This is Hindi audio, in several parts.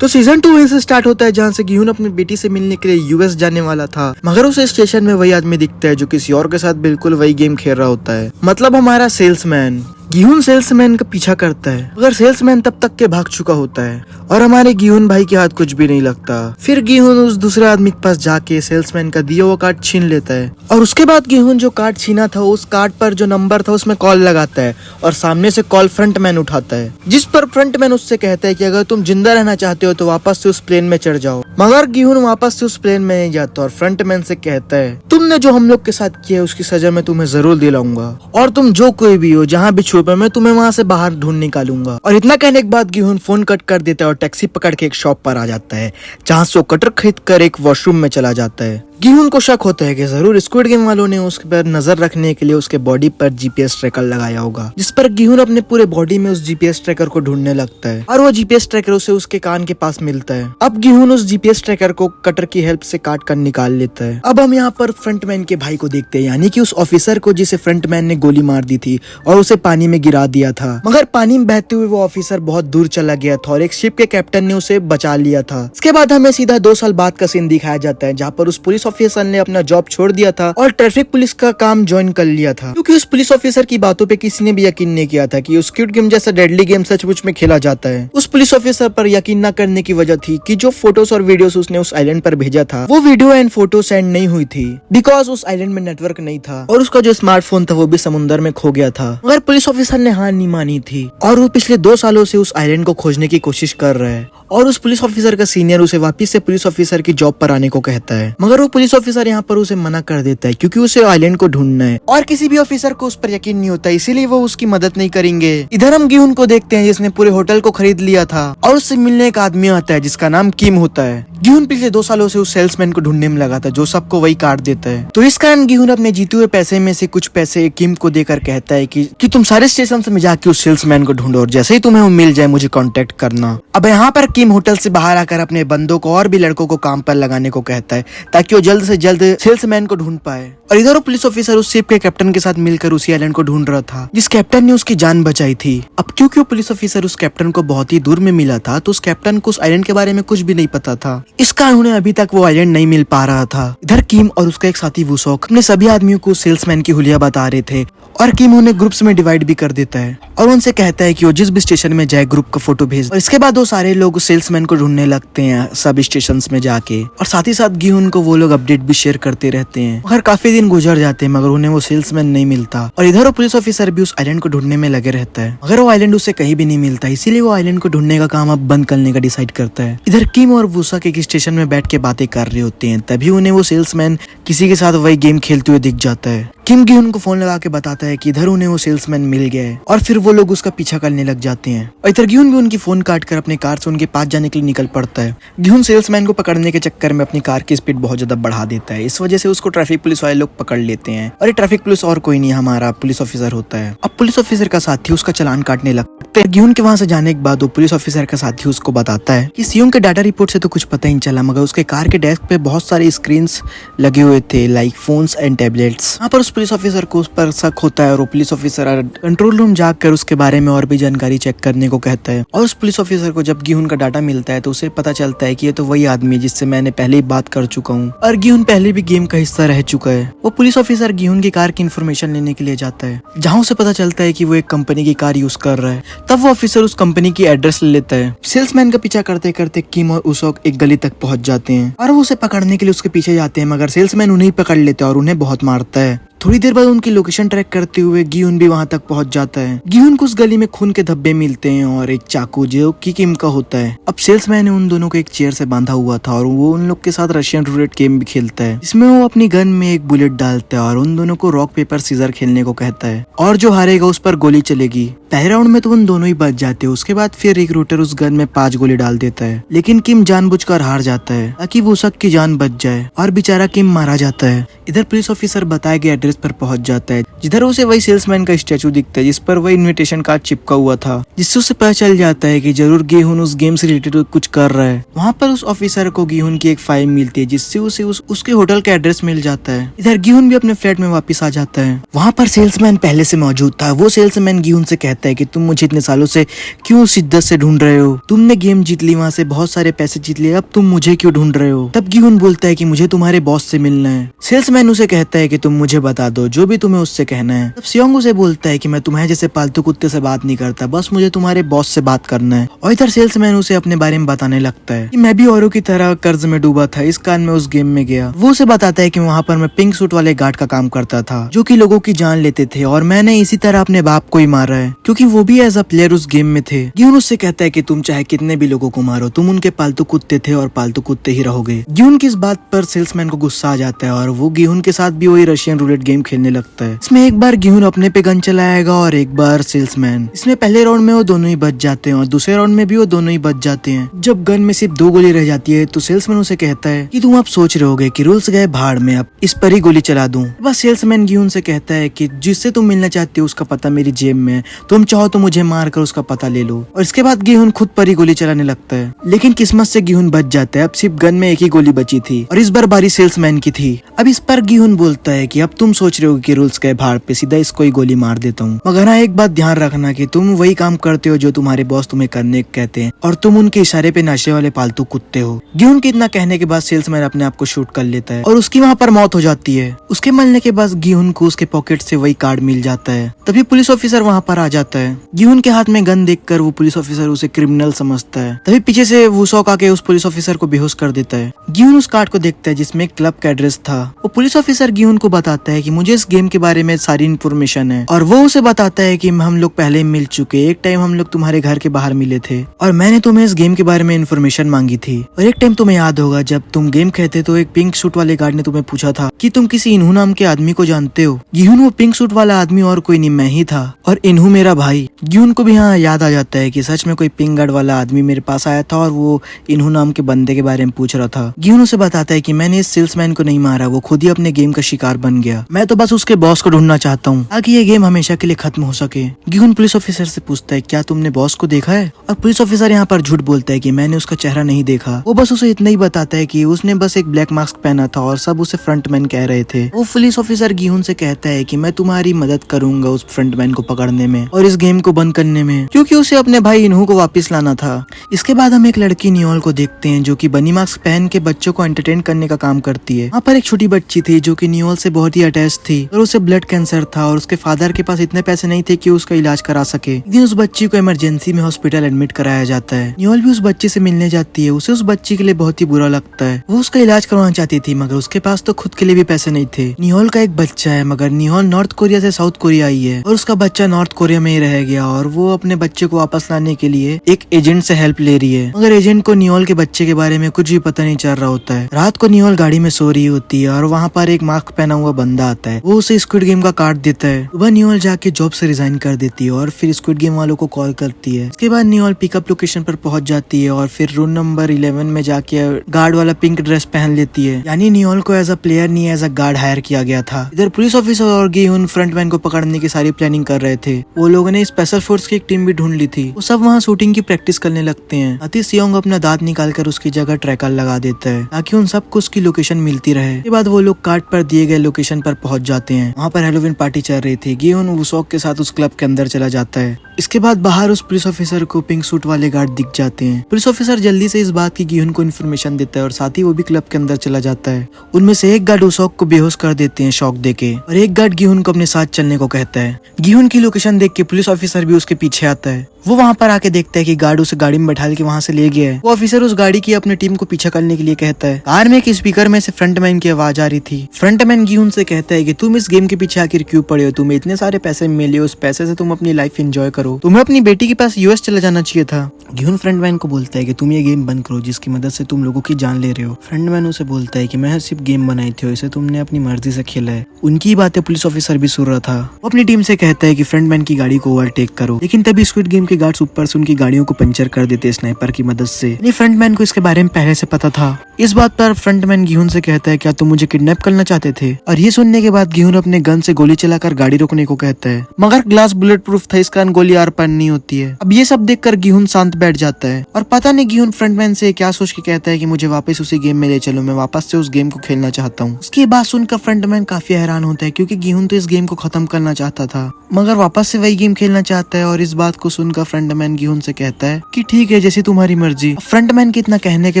तो सीजन 2 वहीं से स्टार्ट होता है जहाँ से गिहुन अपनी बेटी से मिलने के लिए यूएस जाने वाला था, मगर उसे स्टेशन में वही आदमी दिखता है जो किसी और के साथ बिल्कुल वही गेम खेल रहा होता है, मतलब हमारा सेल्समैन। गिहुन सेल्समैन का पीछा करता है मगर सेल्समैन तब तक के भाग चुका होता है और हमारे गिहुन भाई के हाथ कुछ भी नहीं लगता। फिर गिहुन उस दूसरे आदमी के पास जाके सेल्समैन का दिया हुआ कार्ड छीन लेता है और उसके बाद गिहुन जो कार्ड छीना था उस कार्ड पर जो नंबर था उसमें कॉल लगाता है और सामने से कॉल फ्रंटमैन उठाता है, जिस पर फ्रंटमैन उससे कहता है कि अगर तुम जिंदा रहना चाहते हो तो वापस से उस प्लेन में चढ़ जाओ। मगर गिहुन वापस से उस प्लेन में नहीं जाता और फ्रंटमैन से कहता है तुमने जो हम लोग के साथ किया उसकी सजा मैं तुम्हें जरूर दिलाऊंगा और तुम जो कोई भी हो जहाँ भी छुपे मैं तुम्हें वहाँ से बाहर ढूंढ निकालूंगा। और इतना कहने के बाद गिहुन फोन कट कर देता है और टैक्सी पकड़ के एक शॉप पर आ जाता है जहाँ से वो कटर खरीद कर एक वॉशरूम में चला जाता है। गिहुन को शक होता है कि जरूर स्क्विड गेम वालों ने उस पर नजर रखने के लिए उसके बॉडी पर जीपीएस ट्रैकर लगाया होगा, जिस पर गिहुन अपने पूरे बॉडी में उस जीपीएस ट्रैकर को ढूंढने लगता है और वो जीपीएस ट्रैकर उसे उसके कान के पास मिलता है। अब गिहुन उस जीपीएस ट्रैकर को कटर की हेल्प से काट कर निकाल लेता है। अब हम यहाँ पर फ्रंटमैन के भाई को देखते हैं, यानी कि उस ऑफिसर को जिसे फ्रंटमैन ने गोली मार दी थी और उसे पानी में गिरा दिया था, मगर पानी में बहते हुए वो ऑफिसर बहुत दूर चला गया था और एक शिप के कैप्टन ने उसे बचा लिया था। इसके बाद हमें सीधा 2 साल बाद का सीन दिखाया जाता है जहाँ पर उस पुलिस ऑफिसर ने अपना जॉब छोड़ दिया था और ट्रैफिक पुलिस का काम ज्वाइन कर लिया था, क्योंकि उस पुलिस ऑफिसर की बातों पे किसी ने भी यकीन नहीं किया था कि स्क्विड गेम जैसा डेडली गेम सचमुच में खेला जाता है। उस पुलिस ऑफिसर पर यकीन न करने की वजह थी कि जो फोटोज और वीडियोस उसने उस आइलैंड पर भेजा था वो वीडियो एंड फोटो सेंड नहीं हुई थी, बिकॉज उस आइलैंड में नेटवर्क नहीं था और उसका जो स्मार्टफोन था वो भी समुद्र में खो गया था। मगर पुलिस ऑफिसर ने हार नहीं मानी थी और वो पिछले 2 सालों से उस आइलैंड को खोजने की कोशिश कर रहा है और उस पुलिस ऑफिसर का सीनियर उसे वापस से पुलिस ऑफिसर की जॉब पर आने को कहता है, मगर वो पुलिस ऑफिसर यहाँ पर उसे मना कर देता है क्योंकि उसे आइलैंड को ढूंढना है और किसी भी ऑफिसर को उस पर यकीन नहीं होता, इसीलिए वो उसकी मदद नहीं करेंगे। इधर हम गिहुन को देखते हैं जिसने पूरे होटल को खरीद लिया था और उससे मिलने एक आदमी आता है जिसका नाम किम होता है। गिहुन पिछले 2 सालों से उस सेल्समैन को ढूंढने में लगा था जो सबको वही काट देता है, तो इस कारण गिहुन अपने जीते हुए पैसे में से कुछ पैसे किम को देकर कहता है कि तुम सारे स्टेशन में जाके उस सेल्समैन को ढूंढो और जैसे ही तुम्हें वो मिल जाए मुझे कांटेक्ट करना। अब यहाँ पर किम होटल से बाहर आकर अपने बंदों को और भी लड़कों को काम पर लगाने को कहता है ताकि वो जल्द से जल्द सेल्समैन को ढूंढ पाए। और इधर वो पुलिस ऑफिसर उस शिप के कैप्टन के साथ मिलकर उसी आइलैंड को ढूंढ रहा था जिस कैप्टन ने उसकी जान बचाई थी। अब क्योंकि वो पुलिस ऑफिसर उस कैप्टन को बहुत ही दूर में मिला था तो उस कैप्टन को उस आइलैंड के बारे में कुछ भी नहीं पता था, इस कारण उन्हें अभी तक वो आइलैंड नहीं मिल पा रहा था। इधर किम और उसका एक साथी वुसोक अपने सभी आदमियों को सेल्समैन की हुलिया बता रहे थे और किम उन्हें ग्रुप्स में डिवाइड भी कर देता है और उनसे कहता है कि वो जिस भी स्टेशन में जाए ग्रुप का फोटो भेज। और इसके बाद वो सारे लोग सेल्समैन को ढूंढने लगते हैं सब स्टेशन में जाके और साथ ही साथ गिहुन को वो लोग अपडेट भी शेयर करते रहते हैं। मगर काफी दिन गुजर जाते हैं मगर उन्हें वो सेल्समैन नहीं मिलता और इधर वो पुलिस ऑफिसर भी उस आइलैंड को ढूंढने में लगे रहता है, मगर वो आइलैंड उसे कहीं भी नहीं मिलता, इसीलिए वो आइलैंड को ढूंढने का काम अब बंद करने का डिसाइड करता है। इधर किम और वुसोक एक स्टेशन में बैठ के बातें कर रहे होते हैं, तभी उन्हें वो सेल्समैन किसी के साथ वही गेम खेलते हुए दिख जाता है। किम गिहुन को फोन लगा के बताता है कि इधर उन्हें वो सेल्समैन मिल गया है और फिर वो लोग उसका पीछा करने लग जाते हैं और इधर गिहुन भी उनकी फोन काट कर अपने कार से उनके पास जाने के लिए निकल पड़ता है। गिहुन सेल्समैन को पकड़ने के चक्कर में अपनी कार की स्पीड बहुत ज्यादा बढ़ा देता है, इस वजह से उसको ट्रैफिक पुलिस वाले लोग पकड़ लेते हैं और ये ट्रैफिक पुलिस और कोई नहीं हमारा पुलिस ऑफिसर होता है। अब पुलिस ऑफिसर का साथी उसका चालान काटने लगता है। गिहुन के वहाँ से जाने के बाद वो पुलिस ऑफिसर का साथी उसको बताता है कि सीओ के डाटा रिपोर्ट से तो कुछ पता ही नहीं चला, मगर उसके कार के डेस्क पे बहुत सारे स्क्रीन्स लगे हुए थे लाइक फोन्स एंड टैबलेट्स। यहाँ पर उस पुलिस ऑफिसर को उस पर शक होता है और वो पुलिस ऑफिसर कंट्रोल रूम जाकर उसके बारे में और भी जानकारी चेक करने को कहता है और उस पुलिस ऑफिसर को जब गिहुन का डाटा मिलता है तो उसे पता चलता है कि ये तो वही आदमी है जिससे मैंने पहले ही बात कर चुका हूँ और गिहुन पहले भी गेम का हिस्सा रह चुका है। वो पुलिस ऑफिसर गिहुन की कार की इन्फॉर्मेशन लेने के लिए जाता है जहाँ उसे पता चलता है कि वो एक कंपनी की कार यूज कर रहा है। तब वो ऑफिसर उस कंपनी की एड्रेस ले लेता है। सेल्समैन का पीछा करते करते किम और वुसोक एक गली तक पहुंच जाते हैं और वो उसे पकड़ने के लिए उसके पीछे जाते हैं, मगर सेल्समैन उन्हें पकड़ लेता है और उन्हें बहुत मारता है। थोड़ी देर बाद उनकी लोकेशन ट्रैक करते हुए गिहुन भी वहां तक पहुंच जाता है। गिहुन को उस गली में खून के धब्बे मिलते हैं और एक चाकू जो कि किम का होता है। अब सेल्समैन ने उन दोनों को एक चेयर से बांधा हुआ था और वो उन लोग के साथ रशियन रूलेट गेम भी खेलता है, जिसमें वो अपनी गन में एक बुलेट डालता है और उन दोनों को रॉक पेपर सीजर खेलने को कहता है और जो हारेगा उस पर गोली चलेगी। पहले राउंड में तो उन दोनों ही बच जाते हैं, उसके बाद फिर एक रूटर उस गन में 5 गोली डाल देता है, लेकिन किम जानबूझकर हार जाता है ताकि वुसोक की जान बच जाए और बेचारा किम मारा जाता है। इधर पुलिस ऑफिसर बताए गए एड्रेस पर पहुंच जाता है जिधर उसे वही सेल्समैन का स्टैचू दिखता है जिस पर वही इनविटेशन कार्ड चिपका हुआ था, जिससे उसे पता चल जाता है कि जरूर गिहुन उस गेम से रिलेटेड कुछ कर रहा है। वहाँ पर उस ऑफिसर को गिहुन की एक फाइल मिलती है जिससे उसे उसके होटल का एड्रेस मिल जाता है। इधर गिहुन भी अपने फ्लैट में वापस आ जाता है। वहाँ पर सेल्समैन पहले से मौजूद था। वो सेल्समैन गिहुन से कहता है कि तुम मुझे इतने सालों से क्यों शिद्दत से ढूंढ रहे हो, तुमने गेम जीत ली, वहाँ से बहुत सारे पैसे जीत लिए, अब तुम मुझे क्यों ढूंढ रहे हो। तब गिहुन बोलता है कि मुझे तुम्हारे बॉस से मिलना है। सेल्समैन उसे कहता है कि तुम मुझे बता दो जो भी तुम्हें उससे कहना है। तब सियोंग उसे बोलता है कि मैं तुम्हारे जैसे पालतू कुत्ते से बात नहीं करता, बस मुझे तुम्हारे बॉस से बात करना है। और इधर सेल्समैन उसे अपने बारे में बताने लगता है कि मैं भी औरों की तरह कर्ज में डूबा था, इस कारण मैं उस गेम में गया। वो उसे बताता है कि वहाँ पर मैं पिंक सूट वाले गार्ड का काम करता था जो कि लोगों की जान लेते थे, और मैंने इसी तरह अपने बाप को ही मारा है क्योंकि वो भी एज अ प्लेयर उस गेम में थे। गिहुन उससे कहता है कि तुम चाहे कितने भी लोगों को मारो, तुम उनके पालतू कुत्ते थे और पालतू कुत्ते ही रहोगे। गिहुन की इस बात पर सेल्समैन को गुस्सा आ जाता है और वो गिहुन के साथ भी वही रशियन रूलेट गेम खेलने लगता है। इसमें एक बार गिहुन अपने पे गन चलाएगा और एक बार सेल्समैन। इसमें पहले राउंड में वो दोनों ही बच जाते हैं और दूसरे राउंड में भी वो दोनों ही बच जाते हैं। जब गन में सिर्फ 2 गोली रह जाती है तो सेल्समैन उसे कहता है कि तुम अब सोच रहे होगे कि रूल्स गए भाड़ में, अब इस पर ही गोली चला दूं। बस सेल्समैन गिहुन से कहता है कि जिससे तुम मिलना चाहते हो उसका पता मेरी जेब में है, तुम चाहो तो मुझे मार कर उसका पता ले लो। और इसके बाद गिहुन खुद पर ही गोली चलाने लगता है, लेकिन किस्मत से गिहुन बच जाता है। अब सिर्फ गन में एक ही गोली बची थी और इस बार बारी सेल्समैन की थी। अब इस पर गिहुन बोलता है कि अब तुम सोच रहे हो कि रूल्स गए भाड़ पे, सीधा इसको ही गोली मार देता हूँ। मगर हाँ, एक बात ध्यान रखना कि तुम वही काम करते हो जो तुम्हारे बॉस तुम्हें करने कहते हैं और तुम उनके इशारे पे नाचने वाले पालतू कुत्ते हो। गिहुन के इतना कहने के बाद सेल्समैन अपने आप को शूट कर लेता है और उसकी वहाँ पर मौत हो जाती है। उसके मरने के बाद गिहुन को उसके पॉकेट से वही कार्ड मिल जाता है। तभी पुलिस ऑफिसर वहाँ पर आ जाता है। गिहुन के हाथ में गन देखकर वो पुलिस ऑफिसर उसे क्रिमिनल समझता है। तभी पीछे से वूसॉक आके उस पुलिस ऑफिसर को बेहोश कर देता है। गिहुन उस कार्ड को देखता है जिसमें क्लब का एड्रेस था। वो पुलिस ऑफिसर गिहुन को बताता है कि मुझे इस गेम के बारे में सारी इन्फॉर्मेशन है और वो उसे बताता है कि हम लोग पहले मिल चुके, एक टाइम हम लोग तुम्हारे घर के बाहर मिले थे और मैंने तुम्हें इस गेम के बारे में इन्फॉर्मेशन मांगी थी। और एक टाइम तुम्हें याद होगा जब तुम गेम खेलते तो एक पिंक सूट वाले गार्ड ने तुम्हें पूछा था कि तुम किसी इन्हू नाम के आदमी को जानते हो। गिहुन वो पिंक सूट वाला आदमी और कोई नहीं, मैं ही था, और इन्हू मेरा भाई। गिहुन को भी यहाँ याद आ जाता है कि सच में कोई पिंक गार्ड वाला आदमी मेरे पास आया था और वो इन्हू नाम के बंदे के बारे में पूछ रहा था। गिहुन उसे बताता है कि मैंने इस सेल्समैन को नहीं मारा, वो खुद ही अपने गेम का शिकार बन गया। मैं तो बस उसके बॉस को ढूंढना चाहता हूँ ताकि ये गेम हमेशा के लिए खत्म हो सके। गिहुन पुलिस ऑफिसर से पूछता है क्या तुमने बॉस को देखा है, और पुलिस ऑफिसर यहाँ पर झूठ बोलता है कि मैंने उसका चेहरा नहीं देखा। वो बस उसे इतना ही बताता है कि उसने बस एक ब्लैक मास्क पहना था और सब उसे फ्रंटमैन कह रहे थे। वो पुलिस ऑफिसर गिहुन से कहता है कि मैं तुम्हारी मदद करूंगा उस फ्रंटमैन को पकड़ने में और इस गेम को बंद करने में, क्योंकि उसे अपने भाई इन्हू को वापस लाना था। इसके बाद हम एक लड़की नियोल को देखते हैं जो कि बनी मास्क पहन के बच्चों को एंटरटेन करने का काम करती है। वहाँ पर एक छोटी बच्ची थी जो कि नियोल से बहुत ही अटैच थी और उसे ब्लड कैंसर था और उसके फादर के पास इतने पैसे नहीं थे कि उसका इलाज करा सके। एक दिन उस बच्ची को इमरजेंसी में हॉस्पिटल एडमिट कराया जाता है। नियोल भी उस बच्ची से मिलने जाती है। उसे उस बच्ची के लिए बहुत ही बुरा लगता है। वो उसका इलाज करवाना चाहती थी मगर उसके पास तो खुद के लिए भी पैसे नहीं थे। नियोल का एक बच्चा है मगर नियोल नॉर्थ कोरिया से साउथ कोरिया आई है और उसका बच्चा नॉर्थ कोरिया में ही रह गया और वो अपने बच्चे को वापस लाने के लिए एक एजेंट से हेल्प ले रही है, मगर एजेंट को नियोल के बच्चे के बारे में कुछ भी पता नहीं चल रहा होता है। रात को नियोल गाड़ी में सो रही होती है और वहाँ पर एक मास्क पहना हुआ बंदा आता है। वो उसे स्क्विड गेम का कार्ड देता है। सुबह नियोल जाके जॉब से रिजाइन कर देती है और फिर स्क्विड गेम वालों को कॉल करती है। इसके बाद नियोल पिकअप लोकेशन पर पहुंच जाती है और फिर रूम नंबर 11 में जाके गार्ड वाला पिंक ड्रेस पहन लेती है। यानी नियोल को एज अ प्लेयर नहीं एज अ गार्ड हायर किया गया था। इधर पुलिस ऑफिसर और गिहुन फ्रंटमैन को पकड़ने की सारी प्लानिंग कर रहे थे। वो लोगों ने स्पेशल फोर्स की एक टीम भी ढूंढ ली थी। वो सब वहाँ शूटिंग की प्रैक्टिस करने लगते हैं। अति सियोंग अपना दांत निकाल कर उसकी जगह ट्रैकर लगा देता है ताकि उन सबको उसकी लोकेशन मिलती रहे। इसके बाद वो लोग कार्ड पर दिए गए लोकेशन पर पहुंच जाते हैं। वहाँ पर हेलोवीन पार्टी चल रही थी। गिहुन वूसॉक के साथ उस क्लब के अंदर चला जाता है। इसके बाद बाहर उस पुलिस ऑफिसर को पिंक सूट वाले गार्ड दिख जाते हैं। पुलिस ऑफिसर जल्दी से इस बात की गिहुन को इन्फॉर्मेशन देता है और साथ ही वो भी क्लब के अंदर चला जाता है। उनमें से एक गार्ड वूसॉक को बेहोश कर देते हैं शॉक देके और एक गार्ड गिहुन को अपने साथ चलने को कहता है। गिहुन की लोकेशन देख के पुलिस ऑफिसर भी उसके पीछे आता है। वो वहाँ पर आके देखता है कि गार्ड उसे गाड़ी में बैठा के वहाँ से ले गया है। वो ऑफिसर उस गाड़ी की अपनी टीम को पीछा करने के लिए कहता है। कार में एक स्पीकर में से फ्रंटमैन की आवाज आ रही थी। फ्रंटमैन गिहुन से कहता है कि तुम इस गेम के पीछे आखिर क्यों पड़े हो, तुम्हें इतने सारे पैसे मिले, उस पैसे से तुम अपनी लाइफ एंजॉय करो, तुम्हें अपनी बेटी के पास यूएस चला जाना चाहिए था। गिहुन फ्रंटमैन को बोलता है कि तुम ये गेम बंद करो जिसकी मदद से तुम लोगों की जान ले रहे हो। फ्रंटमैन उसे बोलता है कि मैं सिर्फ गेम बनाई थी, इसे तुमने अपनी मर्जी से खेला है। उनकी बातें पुलिस ऑफिसर भी सुन रहा था। वो अपनी टीम से कहता है कि फ्रंटमैन की गाड़ी को ओवरटेक करो, लेकिन तभी स्क्विड गेम के गार्ड्स ऊपर से उनकी गाड़ियों को पंचर कर देते स्नाइपर की मदद से। फ्रंटमैन को इसके बारे में पहले से पता था। इस बात पर फ्रंटमैन गिहुन से कहता है क्या तुम मुझे किडनैप करना चाहते थे? और ये सुनने के बाद गिहुन अपने गन से गोली चलाकर गाड़ी रोकने को कहता है, मगर ग्लास बुलेट प्रूफ था, इस कारण गोली आर पार नहीं होती है। अब ये सब देखकर गिहुन शांत बैठ जाता है और पता नहीं गिहुन फ्रंटमैन से क्या सोच के कहता है कि मुझे वापस उसी गेम में ले चलो, मैं वापस से उस गेम को खेलना चाहता हूँ। उसकी बात सुनकर फ्रंटमैन काफी हैरान होता है क्योंकि गिहुन तो इस गेम को खत्म करना चाहता था मगर वापस से वही गेम खेलना चाहता है। और इस बात को सुनकर फ्रंटमैन गिहुन से कहता है कि ठीक है, जैसी तुम्हारी मर्जी। फ्रंटमैन के इतना कहने के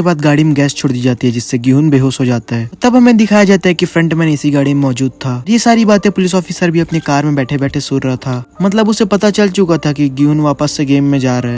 बाद गाड़ी में गैस छोड़ दी जाती है जिससे गिहुन बेहोश हो जाता है। तब हमें दिखाया जाता है कि फ्रंटमैन इसी गाड़ी में मौजूद था। ये सारी बातें पुलिस ऑफिसर भी अपनी कार में बैठे बैठे सुन रहा था। मतलब उसे पता चल चुका था कि गिहुन वापस से गेम में जा रहा है।